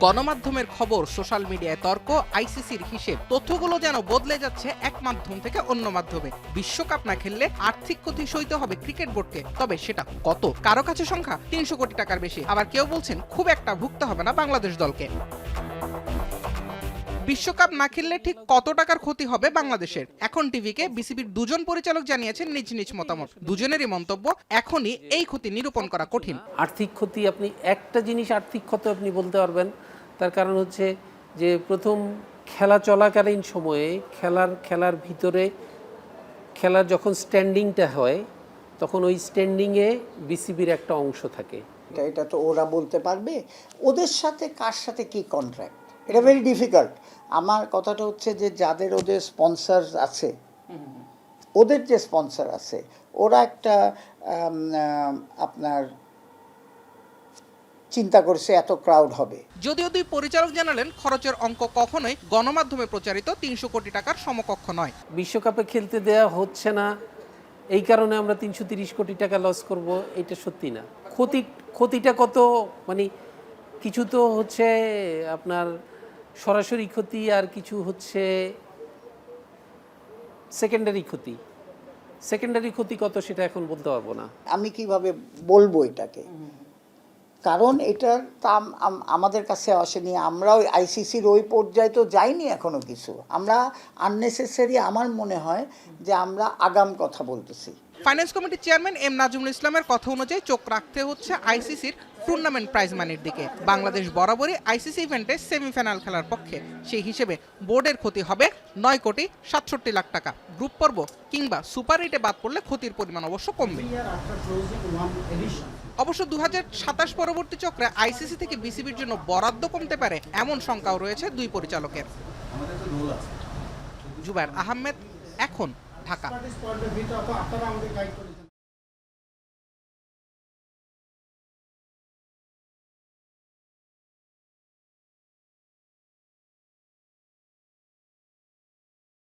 গণমাধ্যমের খবর, সোশ্যাল মিডিয়ায় তর্ক, আইসিসির হিসেব, তথ্যগুলো যেন বদলে যাচ্ছে এক মাধ্যম থেকে অন্য মাধ্যমে। বিশ্বকাপ না খেললে আর্থিক ক্ষতি সইতে হবে ক্রিকেট বোর্ডকে, তবে সেটা কত? কারো কাছে সংখ্যা ৩০০ কোটি টাকার বেশি, আবার কেউ বলছেন খুব একটা ভুগতে হবে না বাংলাদেশ দলকে। বিশ্বকাপ না খেললে ঠিক কত টাকার ক্ষতি হবে বাংলাদেশের? এখন টিভিকে বিসিবির দুজন পরিচালক জানিয়েছেন নিজ নিজ মতামত। দুজনেরই মন্তব্য, এখনই এই ক্ষতি নিরূপণ করা কঠিন। আর্থিক ক্ষতি, আপনি একটা জিনিস আর্থিক ক্ষতি আপনি বলতে পারবেন, তার কারণ হচ্ছে যে প্রথম খেলা চলাকালীন সময়ে খেলার ভিতরে খেলার যখন স্ট্যান্ডিংটা হয় তখন ওই স্ট্যান্ডিংয়ে বিসিবির একটা অংশ থাকে। এটা তো ওরা বলতে পারবে, ওদের সাথে কার সাথে কি কন্ট্রাক্ট, এটা ভেরি ডিফিকাল্ট। আমার কথাটা হচ্ছে যে যাদের ওদের স্পন্সর আছে, ওদের যে স্পন্সর আছে ওরা একটা আপনার চিন্তা করছে এত ক্রাউড হবে। যদিও দুই পরিচালক জানালেন খরচের অঙ্ক কখনোই গণমাধ্যমে প্রচারিত ৩০০ কোটি টাকার সমকক্ষ নয়। বিশ্বকাপে খেলতে দেয়া হচ্ছে না, এই কারণে আমরা ৩৩০ কোটি টাকা লস করব, এটা সত্যি না। ক্ষতিটা কত, মানে কিছু তো হচ্ছে আপনার সরাসরি ক্ষতি, আর কিছু হচ্ছে সেকেন্ডারি ক্ষতি কত সেটা এখন বলতে পারবো না। আমি কিভাবে বলবো এটাকে, কারণ এটার দাম আমাদের কাছে আসেনি। আমরা ওই আইসিসির ওই পর্যায়ে তো যাইনি এখনো কিছু। আমরা আননেসেসারি, আমার মনে হয় যে আমরা আগাম কথা বলতেছি। ফাইন্যান্স কমিটির চেয়ারম্যান এম নাজমুল ইসলামের কথা অনুযায়ী চোখ রাখতে হচ্ছে আইসিসির টুর্নামেন্ট প্রাইজ মানির দিকে। বাংলাদেশ বরাবরই আইসিসি ইভেন্টে সেমিফাইনাল খেলার পক্ষে, সেই হিসেবে বোর্ডের ক্ষতি হবে ৯ কোটি ৬৭ লাখ টাকা। গ্রুপ পর্ব কিংবা সুপার 8-এ বাদ পড়লে ক্ষতির পরিমাণ অবশ্য কমবে। অবশ্য ২০২৭ পরবর্তী চক্রে আইসিসি থেকে বিসিবির জন্য বরাদ্দ কমতে পারে, এমন শঙ্কাও রয়েছে দুই পরিচালকের। জুবায়ের আহমেদ, এখন, ঢাকা।